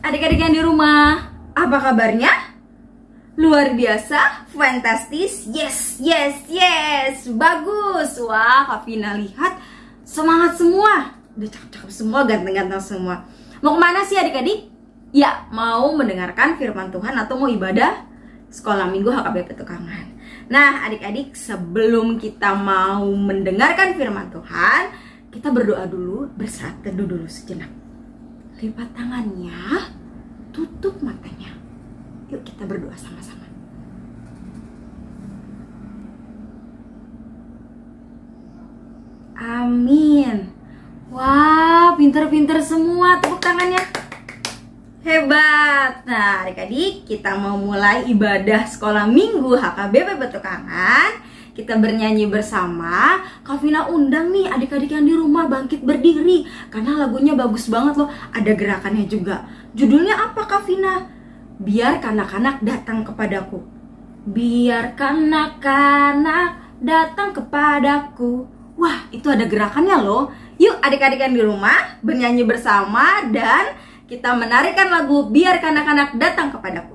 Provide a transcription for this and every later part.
Adik-adik yang di rumah, apa kabarnya? Luar biasa, fantastis, yes, bagus. Wah, Kak Vina lihat semangat semua, udah cakep-cakep semua, ganteng-ganteng semua. Mau kemana sih adik-adik? Ya, mau mendengarkan firman Tuhan atau mau ibadah sekolah minggu HKB Petukangan. Nah, adik-adik, sebelum kita mau mendengarkan firman Tuhan, kita berdoa dulu, berserah teduh dulu sejenak. Lipat tangannya, tutup matanya. Yuk kita berdoa sama-sama. Amin. Wah, pinter-pinter semua, tepuk tangannya. Hebat. Nah, adik-adik, kita mau mulai ibadah sekolah minggu HKBP Petukangan. Kita bernyanyi bersama. Kak Vina undang nih adik-adik yang di rumah bangkit berdiri, karena lagunya bagus banget loh. Ada gerakannya juga. Judulnya apa Kak Vina? Biar kanak-kanak datang kepadaku. Biar kanak-kanak datang kepadaku. Wah, itu ada gerakannya loh. Yuk adik-adik yang di rumah bernyanyi bersama dan kita menarikan lagu Biar Kanak-kanak Datang Kepadaku.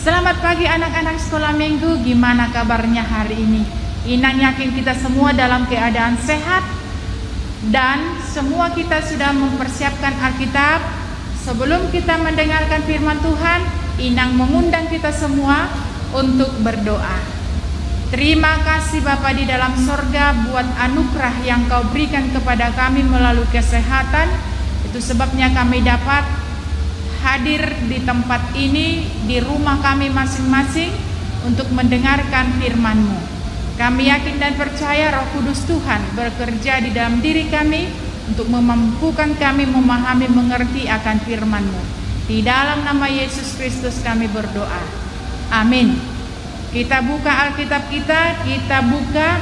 Selamat pagi anak-anak sekolah minggu, gimana kabarnya hari ini? Inang yakin kita semua dalam keadaan sehat dan semua kita sudah mempersiapkan Alkitab. Sebelum kita mendengarkan firman Tuhan, Inang mengundang kita semua untuk berdoa. Terima kasih Bapa di dalam sorga buat anugerah yang Kau berikan kepada kami melalui kesehatan. Itu sebabnya kami dapat hadir di tempat ini, di rumah kami masing-masing untuk mendengarkan firman-Mu. Kami yakin dan percaya Roh Kudus Tuhan bekerja di dalam diri kami untuk memampukan kami memahami, mengerti akan firman-Mu. Di dalam nama Yesus Kristus kami berdoa. Amin. Kita buka Alkitab kita buka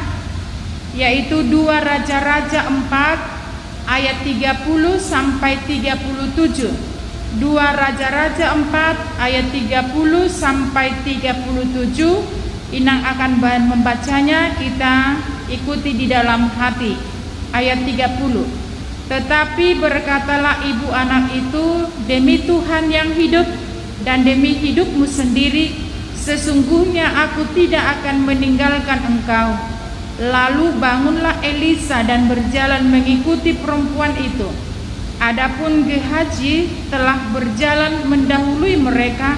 yaitu 2 Raja-Raja 4 ayat 30 sampai 37. 2 Raja-Raja 4 ayat 30 sampai 37. Inang akan membacanya, kita ikuti di dalam hati. Ayat 30. Tetapi berkatalah ibu anak itu, demi Tuhan yang hidup dan demi hidupmu sendiri, sesungguhnya aku tidak akan meninggalkan engkau. Lalu bangunlah Elisa dan berjalan mengikuti perempuan itu. Adapun Gehazi telah berjalan mendahului mereka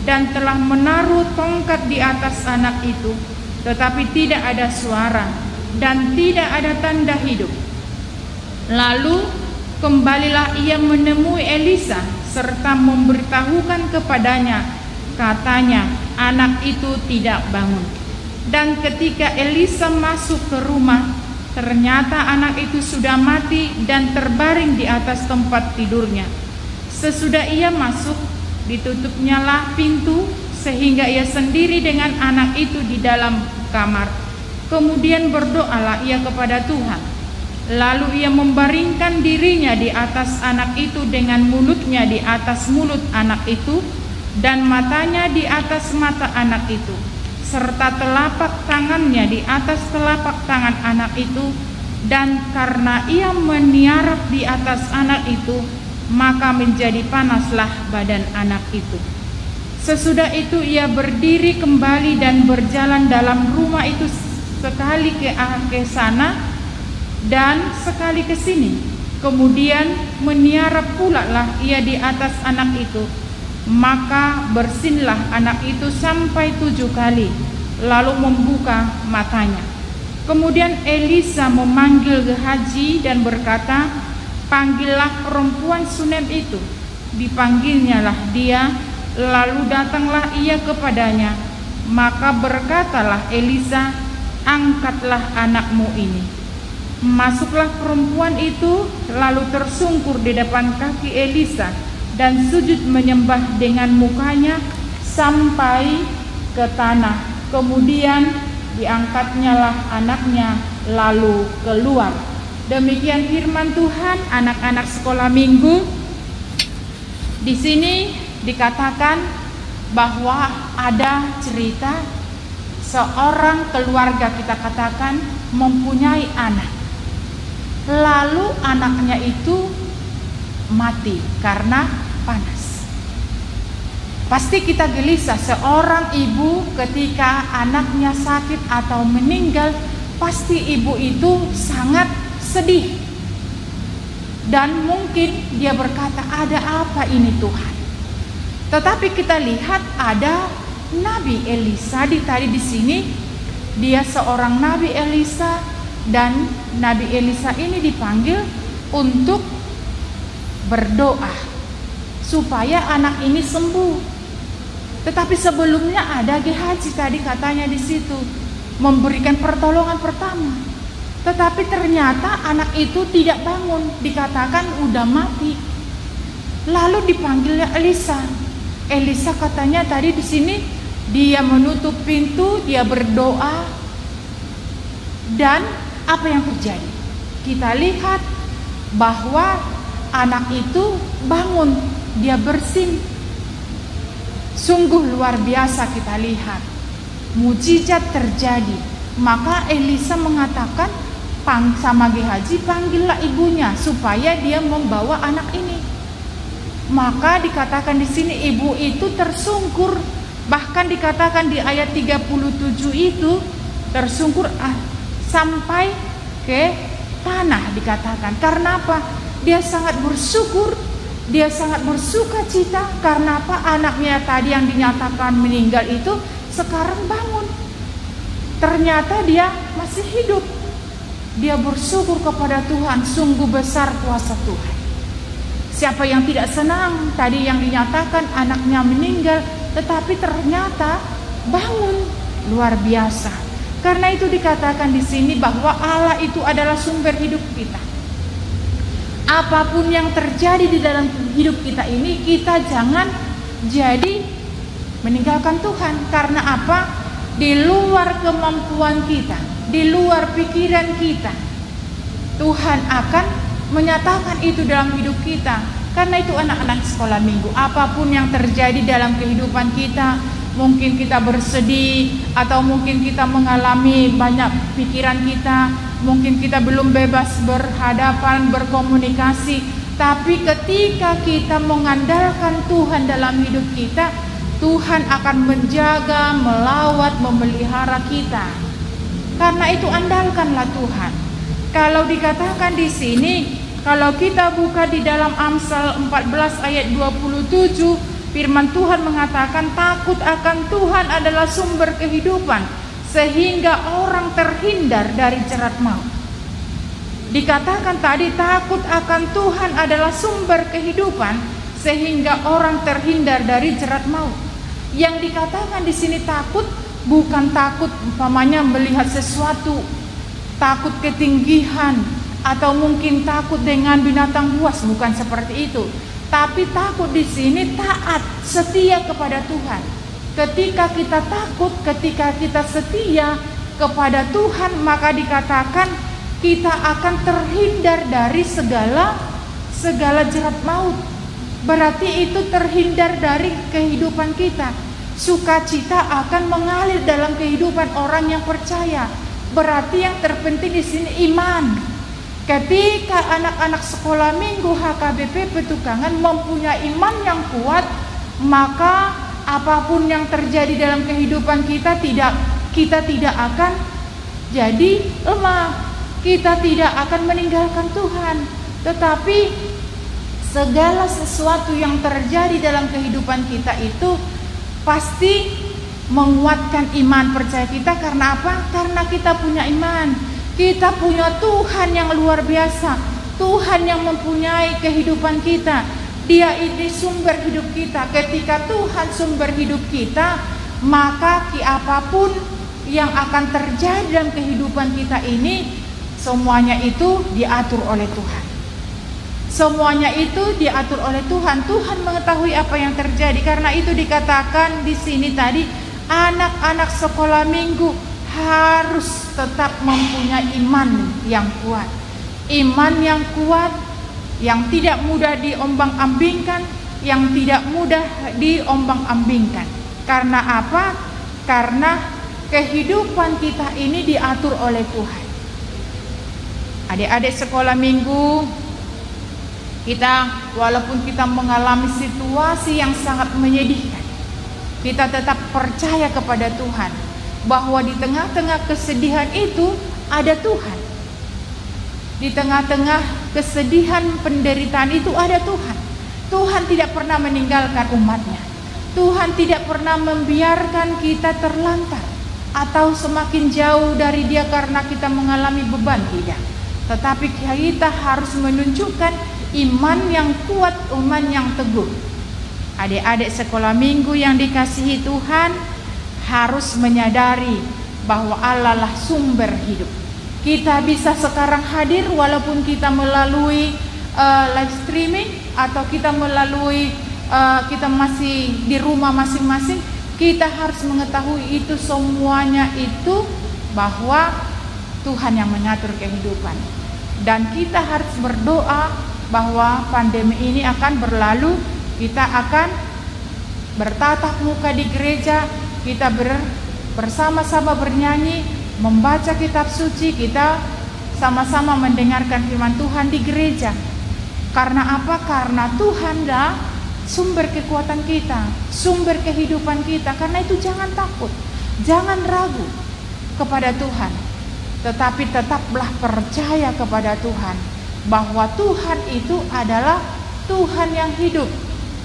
dan telah menaruh tongkat di atas anak itu, tetapi tidak ada suara dan tidak ada tanda hidup. Lalu kembalilah ia menemui Elisa serta memberitahukan kepadanya, katanya, anak itu tidak bangun. Dan ketika Elisa masuk ke rumah, ternyata anak itu sudah mati dan terbaring di atas tempat tidurnya. Sesudah ia masuk, ditutupnyalah pintu sehingga ia sendiri dengan anak itu di dalam kamar. Kemudian berdoalah ia kepada Tuhan. Lalu ia membaringkan dirinya di atas anak itu dengan mulutnya di atas mulut anak itu dan matanya di atas mata anak itu. serta telapak tangannya di atas telapak tangan anak itu, dan karena ia meniarap di atas anak itu, maka menjadi panaslah badan anak itu. Sesudah itu ia berdiri kembali dan berjalan dalam rumah itu, sekali ke sana dan sekali ke sini. Kemudian meniarap pula lah ia di atas anak itu. Maka bersinlah anak itu sampai 7 kali, lalu membuka matanya. Kemudian Elisa memanggil Gehazi dan berkata, "Panggillah perempuan Sunem itu." Dipanggilnyalah dia, lalu datanglah ia kepadanya. Maka berkatalah Elisa, "Angkatlah anakmu ini." Masuklah perempuan itu, lalu tersungkur di depan kaki Elisa dan sujud menyembah dengan mukanya sampai ke tanah. Kemudian diangkatnyalah anaknya lalu keluar. Demikian firman Tuhan, anak-anak sekolah minggu. Di sini dikatakan bahwa ada cerita seorang keluarga, kita katakan, mempunyai anak. Lalu anaknya itu mati karena panas. Pasti kita gelisah, seorang ibu ketika anaknya sakit atau meninggal, pasti ibu itu sangat sedih. Dan mungkin dia berkata, "Ada apa ini Tuhan?" Tetapi kita lihat ada Nabi Elisa tadi di sini. Dia seorang Nabi Elisa, dan Nabi Elisa ini dipanggil untuk berdoa supaya anak ini sembuh. Tetapi sebelumnya ada Gehazi tadi katanya di situ memberikan pertolongan pertama. Tetapi ternyata anak itu tidak bangun, dikatakan udah mati. Lalu dipanggilnya Elisa. Elisa katanya tadi di sini dia menutup pintu, dia berdoa, dan apa yang terjadi? Kita lihat bahwa anak itu bangun, dia bersin. Sungguh luar biasa kita lihat. Mujizat terjadi. Maka Elisa mengatakan sama Gehazi, "Panggillah ibunya supaya dia membawa anak ini." Maka dikatakan di sini ibu itu tersungkur. Bahkan dikatakan di ayat 37 itu tersungkur sampai ke tanah, dikatakan. Karena apa? Dia sangat bersyukur, dia sangat bersuka cita. Karena apa? Anaknya tadi yang dinyatakan meninggal itu sekarang bangun. Ternyata dia masih hidup. Dia bersyukur kepada Tuhan, sungguh besar kuasa Tuhan. Siapa yang tidak senang tadi yang dinyatakan anaknya meninggal, tetapi ternyata bangun, luar biasa. Karena itu dikatakan di sini bahwa Allah itu adalah sumber hidup kita. Apapun yang terjadi di dalam hidup kita ini, kita jangan jadi meninggalkan Tuhan. Karena apa? Di luar kemampuan kita, di luar pikiran kita, Tuhan akan menyatakan itu dalam hidup kita. Karena itu anak-anak sekolah minggu, apapun yang terjadi dalam kehidupan kita, mungkin kita bersedih, atau mungkin kita mengalami banyak pikiran kita, mungkin kita belum bebas berhadapan, berkomunikasi. Tapi ketika kita mengandalkan Tuhan dalam hidup kita, Tuhan akan menjaga, melawat, memelihara kita. Karena itu andalkanlah Tuhan. Kalau dikatakan di sini, kalau kita buka di dalam Amsal 14 ayat 27, firman Tuhan mengatakan takut akan Tuhan adalah sumber kehidupan, sehingga orang terhindar dari jerat maut. Dikatakan tadi takut akan Tuhan adalah sumber kehidupan, sehingga orang terhindar dari jerat maut. Yang dikatakan di sini takut bukan takut umpamanya melihat sesuatu, takut ketinggian, atau mungkin takut dengan binatang buas, bukan seperti itu. Tapi takut di sini taat, setia kepada Tuhan. Ketika kita takut, ketika kita setia kepada Tuhan, maka dikatakan kita akan terhindar dari segala jerat maut. Berarti itu terhindar dari kehidupan kita. sukacita akan mengalir dalam kehidupan orang yang percaya. Berarti yang terpenting di sini iman. Ketika anak-anak sekolah minggu HKBP Petukangan mempunyai iman yang kuat, maka apapun yang terjadi dalam kehidupan kita tidak akan jadi lemah. Kita tidak akan meninggalkan Tuhan, tetapi segala sesuatu yang terjadi dalam kehidupan kita itu pasti menguatkan iman percaya kita. Karena apa? Karena kita punya iman. Kita punya Tuhan yang luar biasa, Tuhan yang mempunyai kehidupan kita. Dia ini sumber hidup kita. Ketika Tuhan sumber hidup kita, maka apapun yang akan terjadi dalam kehidupan kita ini, semuanya itu diatur oleh Tuhan. Semuanya itu diatur oleh Tuhan. Tuhan mengetahui apa yang terjadi. Karena itu dikatakan di sini tadi, anak-anak sekolah minggu harus tetap mempunyai iman yang kuat. Iman yang kuat, yang tidak mudah diombang-ambingkan, yang tidak mudah diombang-ambingkan. Karena apa? Karena kehidupan kita ini diatur oleh Tuhan. Adik-adik sekolah minggu, kita walaupun kita mengalami situasi yang sangat menyedihkan, kita tetap percaya kepada Tuhan, bahwa di tengah-tengah kesedihan itu ada Tuhan. Di tengah-tengah kesedihan penderitaan itu ada Tuhan. Tuhan tidak pernah meninggalkan umatnya. Tuhan tidak pernah membiarkan kita terlantar atau semakin jauh dari Dia karena kita mengalami beban, tidak. Tetapi kita harus menunjukkan iman yang kuat, iman yang teguh. Adik-adik sekolah minggu yang dikasihi Tuhan harus menyadari bahwa Allah lah sumber hidup. Kita bisa sekarang hadir walaupun kita melalui live streaming atau kita melalui kita masih di rumah masing-masing. Kita harus mengetahui itu semuanya itu bahwa Tuhan yang mengatur kehidupan. Dan kita harus berdoa bahwa pandemi ini akan berlalu. Kita akan bertatap muka di gereja, kita bersama-sama bernyanyi, membaca kitab suci, kita sama-sama mendengarkan firman Tuhan di gereja. Karena apa? Karena Tuhanlah sumber kekuatan kita, sumber kehidupan kita. Karena itu jangan takut, jangan ragu kepada Tuhan, tetapi tetaplah percaya kepada Tuhan, bahwa Tuhan itu adalah Tuhan yang hidup,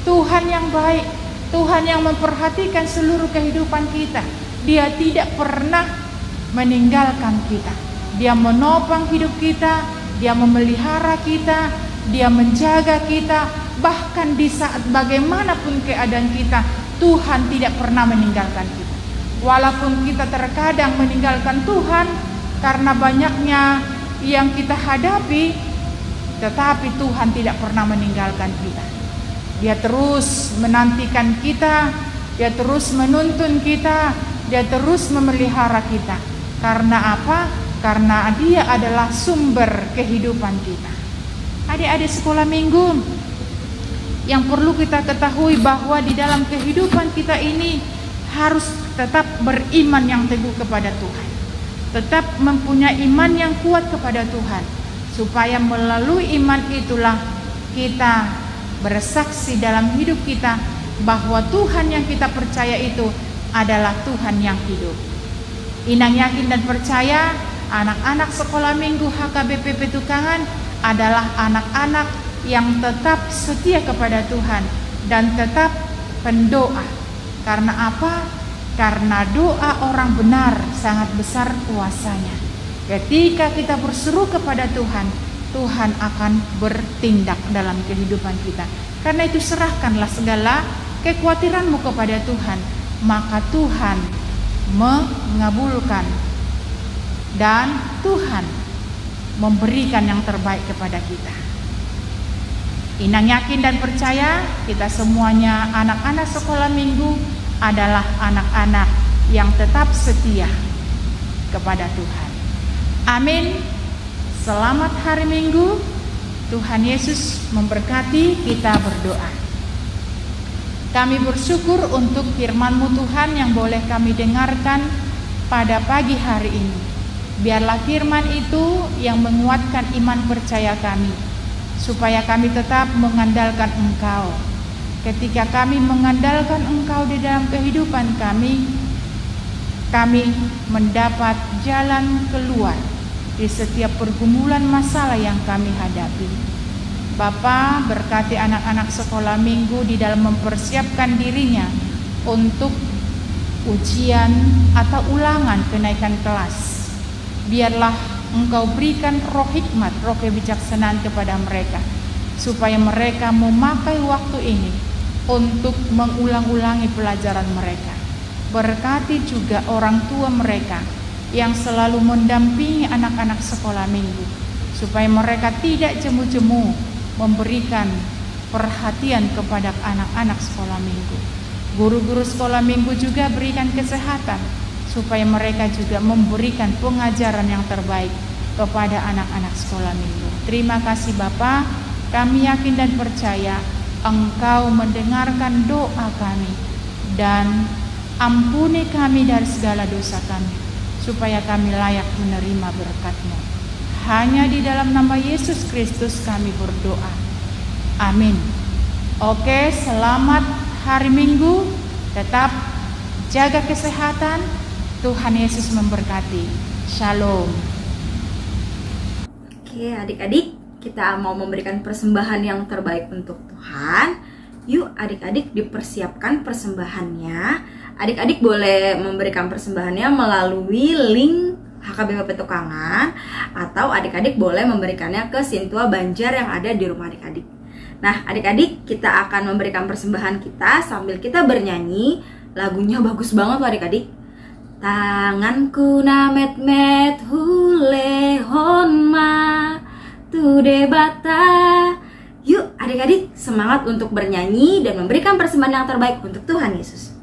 Tuhan yang baik, Tuhan yang memperhatikan seluruh kehidupan kita. Dia tidak pernah meninggalkan kita. Dia menopang hidup kita, Dia memelihara kita, Dia menjaga kita. Bahkan di saat bagaimanapun keadaan kita, Tuhan tidak pernah meninggalkan kita. Walaupun kita terkadang meninggalkan Tuhan karena banyaknya yang kita hadapi, tetapi Tuhan tidak pernah meninggalkan kita. Dia terus menantikan kita, Dia terus menuntun kita, Dia terus memelihara kita. Karena apa? Karena Dia adalah sumber kehidupan kita. Adik-adik sekolah minggu, yang perlu kita ketahui bahwa di dalam kehidupan kita ini harus tetap beriman yang teguh kepada Tuhan. Tetap mempunyai iman yang kuat kepada Tuhan, supaya melalui iman itulah kita bersaksi dalam hidup kita bahwa Tuhan yang kita percaya itu adalah Tuhan yang hidup. Inang yakin dan percaya anak-anak sekolah minggu HKBP Petukangan adalah anak-anak yang tetap setia kepada Tuhan dan tetap pendoa. Karena apa? Karena doa orang benar sangat besar kuasanya. Ketika kita berseru kepada Tuhan, Tuhan akan bertindak dalam kehidupan kita. Karena itu serahkanlah segala kekhawatiranmu kepada Tuhan, maka Tuhan mengabulkan dan Tuhan memberikan yang terbaik kepada kita. Inang yakin dan percaya kita semuanya anak-anak sekolah minggu adalah anak-anak yang tetap setia kepada Tuhan. Amin. Selamat hari Minggu. Tuhan Yesus memberkati. Kita berdoa. Kami bersyukur untuk firman-Mu Tuhan yang boleh kami dengarkan pada pagi hari ini. Biarlah firman itu yang menguatkan iman percaya kami, supaya kami tetap mengandalkan Engkau. Ketika kami mengandalkan Engkau di dalam kehidupan kami mendapat jalan keluar di setiap pergumulan masalah yang kami hadapi. Bapa, berkati anak-anak sekolah minggu di dalam mempersiapkan dirinya untuk ujian atau ulangan kenaikan kelas. Biarlah Engkau berikan roh hikmat, roh kebijaksanaan kepada mereka, supaya mereka memakai waktu ini untuk mengulang-ulangi pelajaran mereka. Berkati juga orang tua mereka yang selalu mendampingi anak-anak sekolah minggu, supaya mereka tidak jemu-jemu memberikan perhatian kepada anak-anak sekolah minggu. Guru-guru sekolah minggu juga berikan kesehatan, supaya mereka juga memberikan pengajaran yang terbaik kepada anak-anak sekolah minggu. Terima kasih Bapa, kami yakin dan percaya Engkau mendengarkan doa kami, dan ampuni kami dari segala dosa kami, supaya kami layak menerima berkat-Mu. Hanya di dalam nama Yesus Kristus kami berdoa. Amin. Oke, selamat hari Minggu. Tetap jaga kesehatan. Tuhan Yesus memberkati. Shalom. Oke, adik-adik, kita mau memberikan persembahan yang terbaik untuk Tuhan. Yuk adik-adik dipersiapkan persembahannya. Adik-adik boleh memberikan persembahannya melalui link HKBP Petukangan, atau adik-adik boleh memberikannya ke Sintua Banjar yang ada di rumah adik-adik. Nah, adik-adik, kita akan memberikan persembahan kita sambil kita bernyanyi. Lagunya bagus banget loh adik-adik. Tanganku na met-met hule honma tude bata. Yuk adik-adik, semangat untuk bernyanyi dan memberikan persembahan yang terbaik untuk Tuhan Yesus.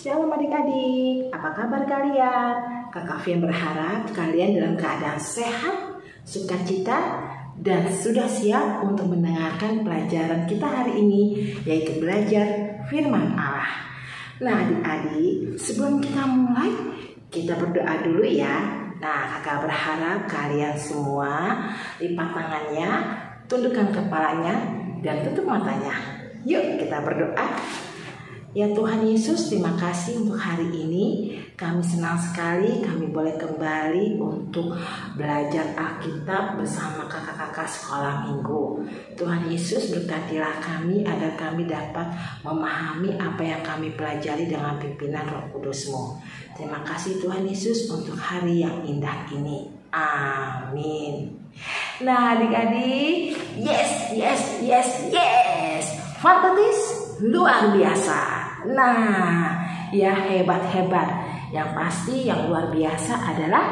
Shalom adik-adik, apa kabar kalian? Kakak Fian berharap kalian dalam keadaan sehat, sukacita, dan sudah siap untuk mendengarkan pelajaran kita hari ini, yaitu belajar firman Allah. Nah adik-adik, sebelum kita mulai, kita berdoa dulu ya. Nah kakak berharap kalian semua lipat tangannya, tundukkan kepalanya, dan tutup matanya. Yuk kita berdoa. Ya Tuhan Yesus, terima kasih untuk hari ini. Kami senang sekali kami boleh kembali untuk belajar Alkitab bersama kakak-kakak sekolah minggu. Tuhan Yesus, berkatilah kami agar kami dapat memahami apa yang kami pelajari dengan pimpinan Roh Kudus-Mu. Terima kasih Tuhan Yesus untuk hari yang indah ini. Amin. Nah adik-adik, yes, fantastis, luar biasa. Nah, ya hebat. Yang pasti yang luar biasa adalah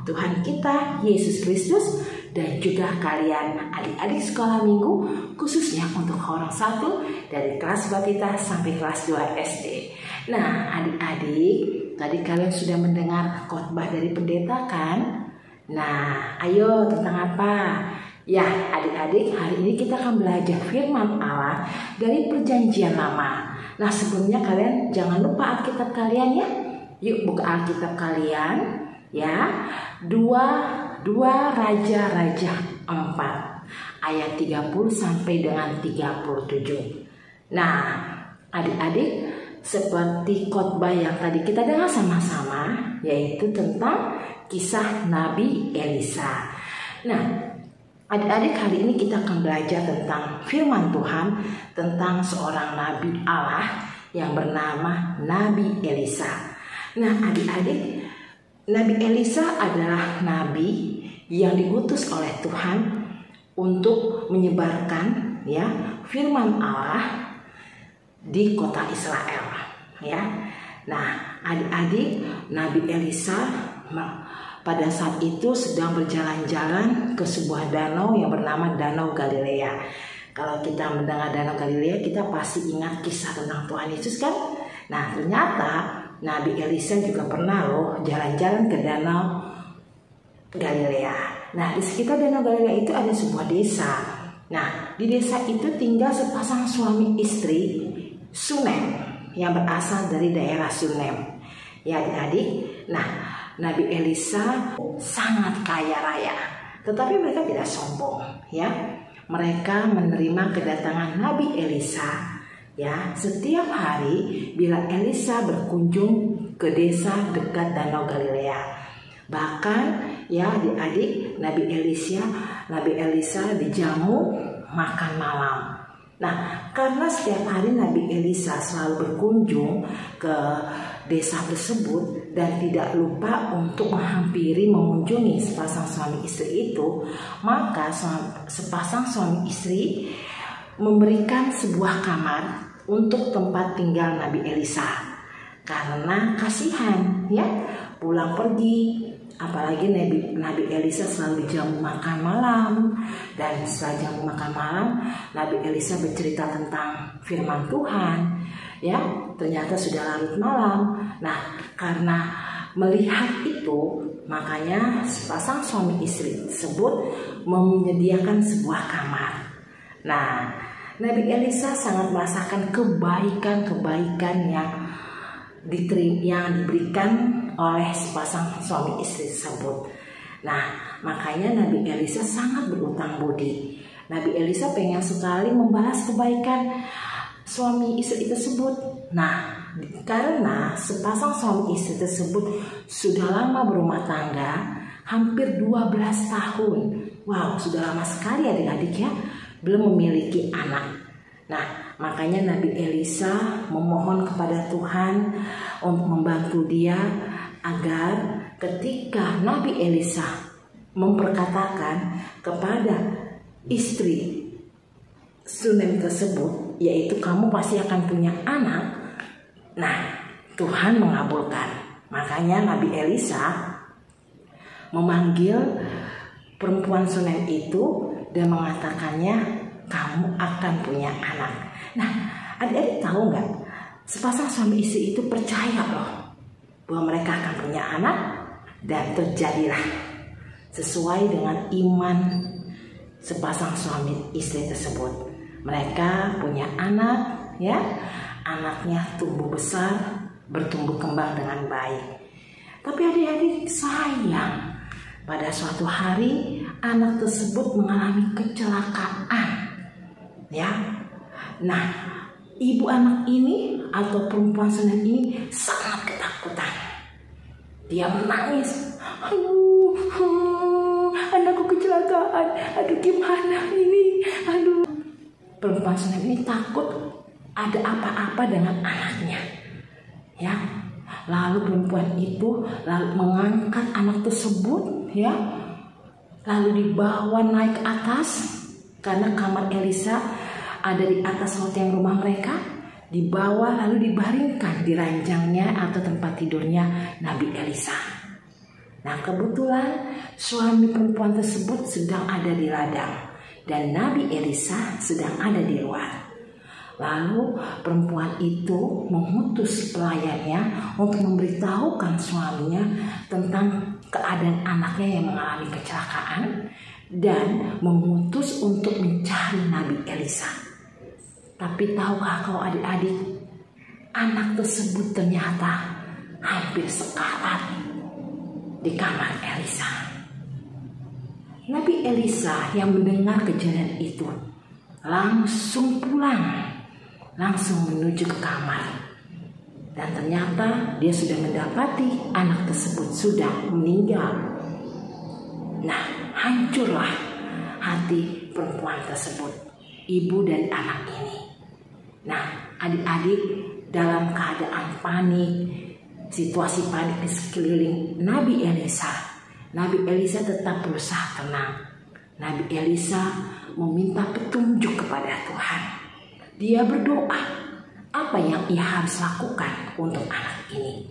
Tuhan kita Yesus Kristus dan juga kalian adik-adik sekolah minggu, khususnya untuk orang 1 dari kelas batita sampai kelas 2 SD. Nah adik-adik, tadi kalian sudah mendengar khotbah dari pendeta kan? Nah ayo, tentang apa? Ya adik-adik, hari ini kita akan belajar firman Allah dari Perjanjian Lama. Nah sebelumnya kalian jangan lupa Alkitab kalian ya. Yuk buka Alkitab kalian ya. 2 Raja-Raja 4 ayat 30 sampai dengan 37. Nah adik-adik, seperti khotbah yang tadi kita dengar sama-sama, yaitu tentang kisah Nabi Elisa. Nah adik-adik, hari ini kita akan belajar tentang firman Tuhan tentang seorang nabi Allah yang bernama Nabi Elisa. Nah adik-adik, Nabi Elisa adalah nabi yang diutus oleh Tuhan untuk menyebarkan ya firman Allah di kota Israel ya. Nah adik-adik, Nabi Elisa pada saat itu sedang berjalan-jalan ke sebuah danau yang bernama Danau Galilea. Kalau kita mendengar Danau Galilea, kita pasti ingat kisah tentang Tuhan Yesus kan? Nah ternyata Nabi Elisa juga pernah loh jalan-jalan ke Danau Galilea. Nah di sekitar Danau Galilea itu ada sebuah desa. Nah di desa itu tinggal sepasang suami istri Sunem yang berasal dari daerah Sunem. Ya adik-adik, nah Nabi Elisa sangat kaya raya, tetapi mereka tidak sombong ya. Mereka menerima kedatangan Nabi Elisa ya setiap hari bila Elisa berkunjung ke desa dekat Danau Galilea. Bahkan ya adik-adik, Nabi Elisa dijamu makan malam. Nah karena setiap hari Nabi Elisa selalu berkunjung ke desa tersebut dan tidak lupa untuk menghampiri mengunjungi sepasang suami istri itu, maka sepasang suami istri memberikan sebuah kamar untuk tempat tinggal Nabi Elisa karena kasihan ya pulang pergi, apalagi Nabi Elisa selalu dijamu makan malam. Dan setelah jamu makan malam, Nabi Elisa bercerita tentang firman Tuhan ya. Ternyata sudah larut malam. Nah karena melihat itu, makanya sepasang suami istri tersebut menyediakan sebuah kamar. Nah Nabi Elisa sangat merasakan kebaikan yang diberikan oleh sepasang suami istri tersebut. Nah makanya Nabi Elisa sangat berutang budi. Nabi Elisa pengen sekali membalas kebaikan suami istri tersebut. Nah karena sepasang suami istri tersebut sudah lama berumah tangga, hampir 12 tahun. Wow, sudah lama sekali adik-adik ya, belum memiliki anak. Nah makanya Nabi Elisa memohon kepada Tuhan untuk membantu dia agar ketika Nabi Elisa memperkatakan kepada istri Sunem tersebut, yaitu kamu pasti akan punya anak, nah Tuhan mengabulkan. Makanya Nabi Elisa memanggil perempuan Sunem itu dan mengatakannya, kamu akan punya anak. Nah adik-adik tahu nggak, sepasang suami istri itu percaya loh bahwa mereka akan punya anak, dan terjadilah sesuai dengan iman sepasang suami istri tersebut. Mereka punya anak ya, anaknya tumbuh besar, bertumbuh kembang dengan baik. Tapi adik-adik sayang, pada suatu hari anak tersebut mengalami kecelakaan ya. Nah ibu anak ini atau perempuan Sunem ini sangat ketakutan. Dia menangis. Aduh, anakku kecelakaan. Aduh, gimana ini? Aduh. Perempuan Sunem ini takut ada apa-apa dengan anaknya. Ya. Lalu perempuan itu mengangkat anak tersebut, ya. Lalu dibawa naik ke atas karena kamar Elisa ada di atas loteng rumah mereka. Dibawa lalu dibaringkan di ranjangnya atau tempat tidurnya Nabi Elisa. Nah, kebetulan suami perempuan tersebut sedang ada di ladang dan Nabi Elisa sedang ada di luar. Lalu perempuan itu mengutus pelayannya untuk memberitahukan suaminya tentang keadaan anaknya yang mengalami kecelakaan dan mengutus untuk mencari Nabi Elisa. Tapi tahukah kau adik-adik, anak tersebut ternyata hampir sekarat di kamar Elisa. Nabi Elisa yang mendengar kejadian itu langsung pulang, langsung menuju ke kamar. Dan ternyata dia sudah mendapati anak tersebut sudah meninggal. Nah, hancurlah hati perempuan tersebut, ibu dan anak ini. Nah, adik-adik dalam keadaan panik, situasi panik di sekeliling Nabi Elisa. Nabi Elisa tetap berusaha tenang. Nabi Elisa meminta petunjuk kepada Tuhan. Dia berdoa, apa yang ia harus lakukan untuk anak ini.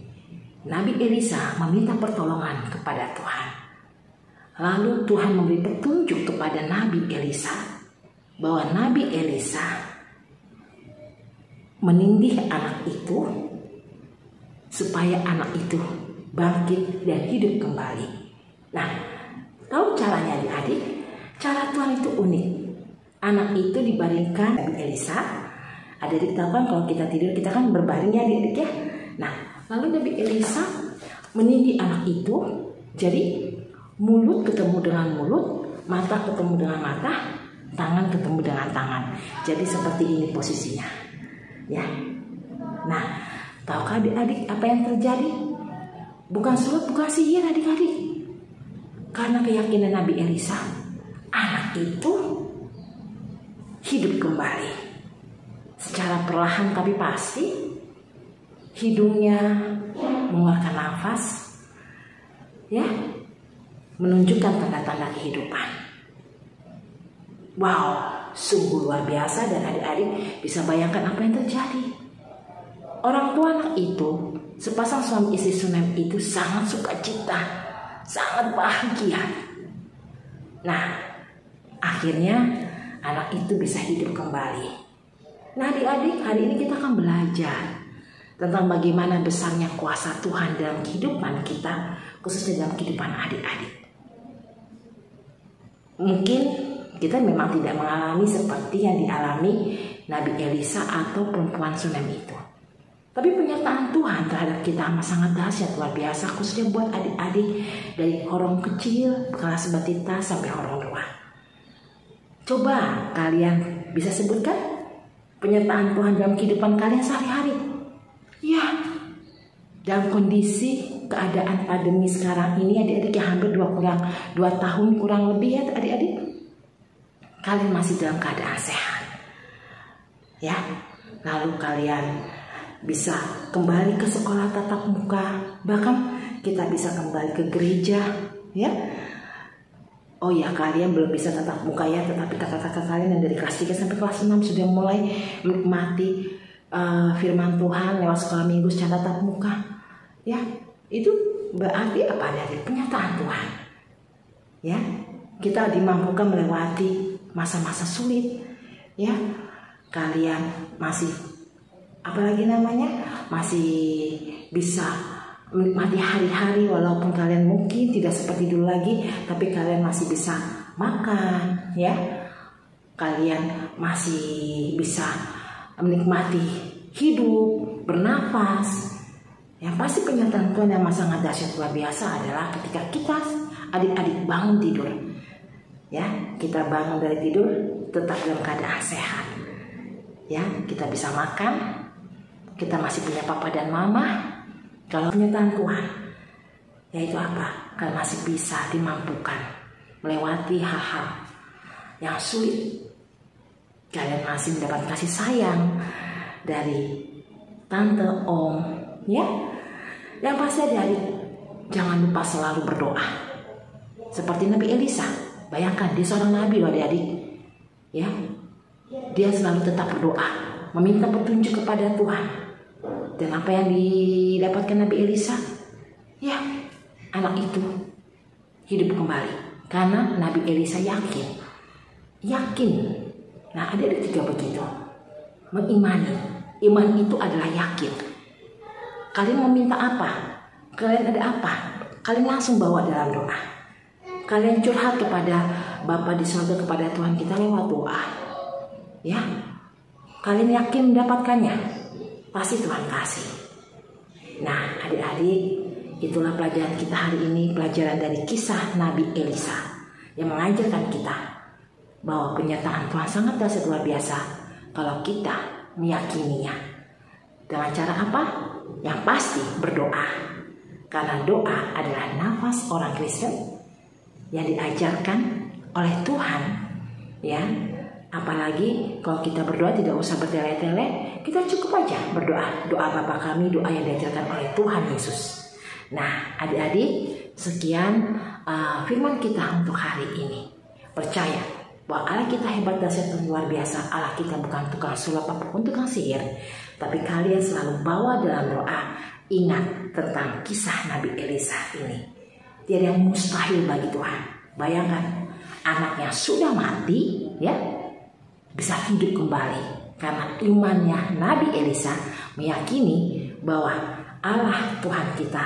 Nabi Elisa meminta pertolongan kepada Tuhan. Lalu Tuhan memberi petunjuk kepada Nabi Elisa bahwa Nabi Elisa menindih anak itu supaya anak itu bangkit dan hidup kembali. Nah, tahu caranya adik-adik? Cara Tuhan itu unik. Anak itu dibaringkan Nabi Elisa. Adik-adik tahu kan kalau kita tidur kita kan berbaring ya adik-adik ya. Nah, lalu Nabi Elisa menindih anak itu. Jadi mulut ketemu dengan mulut, mata ketemu dengan mata, tangan ketemu dengan tangan. Jadi seperti ini posisinya. Ya. Nah, tahukah adik-adik apa yang terjadi? Bukan sulap, bukan sihir adik-adik. Karena keyakinan Nabi Elisa, anak itu hidup kembali. Secara perlahan tapi pasti, hidungnya mengeluarkan nafas, ya, menunjukkan tanda-tanda kehidupan. Wow, sungguh luar biasa dan adik-adik bisa bayangkan apa yang terjadi. Orang tua anak itu, sepasang suami istri Sunem itu sangat sukacita, sangat bahagia. Nah, akhirnya anak itu bisa hidup kembali. Nah adik-adik, hari ini kita akan belajar tentang bagaimana besarnya kuasa Tuhan dalam kehidupan kita, khususnya dalam kehidupan adik-adik. Mungkin kita memang tidak mengalami seperti yang dialami Nabi Elisa atau perempuan Sunem itu. Tapi pernyataan Tuhan terhadap kita amat sangat dahsyat, luar biasa, khususnya buat adik-adik dari orang kecil, kelas batita sampai orang tua. Coba kalian bisa sebutkan pernyataan Tuhan dalam kehidupan kalian sehari-hari. Ya, dalam kondisi keadaan pandemi sekarang ini adik-adik yang hampir 2 tahun kurang lebih ya adik-adik, kalian masih dalam keadaan sehat. Ya, lalu kalian bisa kembali ke sekolah tatap muka, bahkan kita bisa kembali ke gereja, ya. Oh ya, kalian belum bisa tatap muka ya, tetapi kakak-kakak kalian yang dari kelas 3 sampai kelas 6 sudah mulai menikmati firman Tuhan lewat sekolah minggu secara tatap muka. Ya, itu berarti apa? Dari pernyataan Tuhan. Ya, kita dimampukan melewati masa-masa sulit. Ya, kalian masih masih bisa menikmati hari-hari walaupun kalian mungkin tidak seperti dulu lagi, tapi kalian masih bisa makan, ya. Kalian masih bisa menikmati hidup, bernafas. Yang pasti pernyataan Tuhan yang sangat dahsyat luar biasa adalah ketika kita adik-adik bangun tidur. Ya, kita bangun dari tidur tetap dalam keadaan sehat. Ya, kita bisa makan, kita masih punya papa dan mama. Kalau penyertaan Tuhan, yaitu apa? Kalian masih bisa dimampukan melewati hal-hal yang sulit. Kalian masih mendapat kasih sayang dari tante, om, ya. Yang pasti adik-adik, jangan lupa selalu berdoa. Seperti Nabi Elisa, bayangkan dia seorang nabi loh adik-adik. Ya, dia selalu tetap berdoa, meminta petunjuk kepada Tuhan. Dan apa yang didapatkan Nabi Elisa? Ya, anak itu hidup kembali. Karena Nabi Elisa yakin. Nah, adik-adik juga begitu. Mengimani. Iman itu adalah yakin. Kalian meminta apa? Kalian ada apa? Kalian langsung bawa dalam doa. Kalian curhat kepada Bapa di surga, kepada Tuhan kita lewat doa. Ya, kalian yakin mendapatkannya, pasti Tuhan kasih. Nah, adik-adik, itulah pelajaran kita hari ini, pelajaran dari kisah Nabi Elisa yang mengajarkan kita bahwa penyertaan Tuhan sangat dahsyat luar biasa kalau kita meyakininya. Dengan cara apa? Yang pasti berdoa. Karena doa adalah nafas orang Kristen yang diajarkan oleh Tuhan. Ya, apalagi kalau kita berdoa tidak usah bertele-tele, kita cukup aja berdoa. Doa Bapa kami, doa yang diajarkan oleh Tuhan Yesus. Nah, adik-adik, sekian firman kita untuk hari ini. Percaya bahwa Allah kita hebat, dahsyat dan luar biasa. Allah kita bukan tukang sulap apapun tukang sihir, tapi kalian selalu bawa dalam doa. Ingat tentang kisah Nabi Elisa ini. Tiada yang mustahil bagi Tuhan. Bayangkan, anaknya sudah mati, ya, bisa hidup kembali karena imannya Nabi Elisa meyakini bahwa Allah Tuhan kita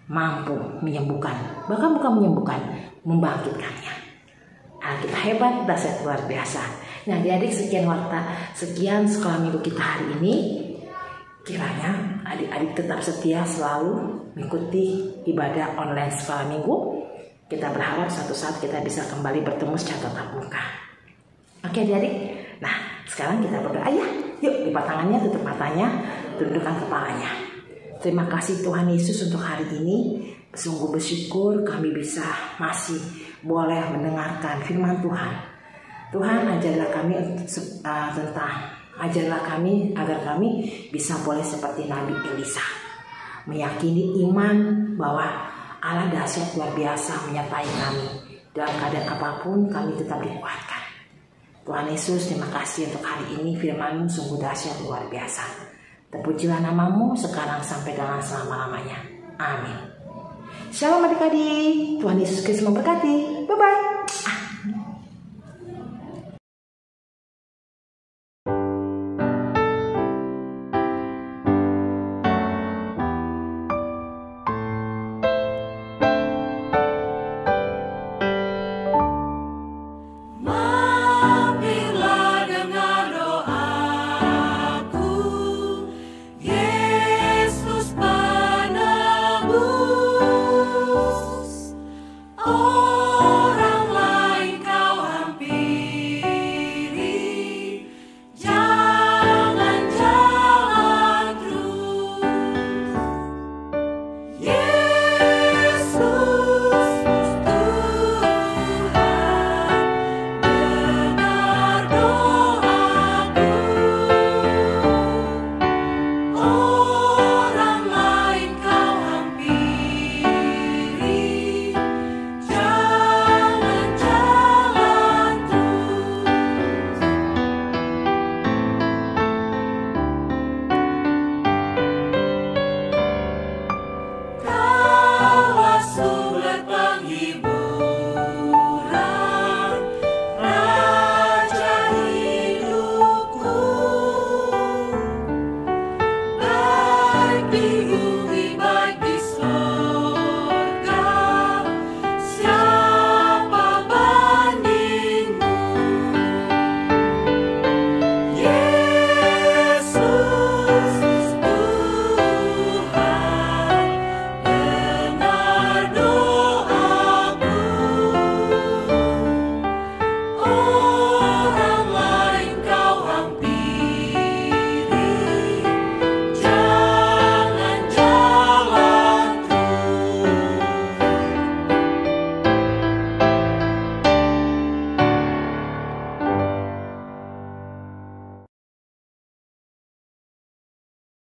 mampu menyembuhkan, bahkan bukan menyembuhkan, membangkitkannya. Allah kita hebat, dahsyat luar biasa. Nah, adik-adik, sekian sekolah minggu kita hari ini. Kiranya adik-adik tetap setia selalu mengikuti ibadah online sekolah minggu. Kita berharap suatu saat kita bisa kembali bertemu secara tatap muka. Oke adik-adik. Nah, sekarang kita berdoa ya. Yuk, lipat tangannya, tutup matanya, tundukkan kepalanya. Terima kasih Tuhan Yesus untuk hari ini. Sungguh bersyukur kami bisa masih boleh mendengarkan firman Tuhan. Tuhan, ajarlah kami ajarlah kami agar kami bisa boleh seperti Nabi Elisa, meyakini iman bahwa Allah dahsyat luar biasa menyertai kami. Dalam keadaan apapun kami tetap dikuatkan. Tuhan Yesus, terima kasih untuk hari ini, firman-Mu sungguh dahsyat luar biasa. Terpujilah nama-Mu sekarang sampai dengan selama-lamanya. Amin. Shalom adik-adik, Tuhan Yesus Kristus memberkati. Bye-bye.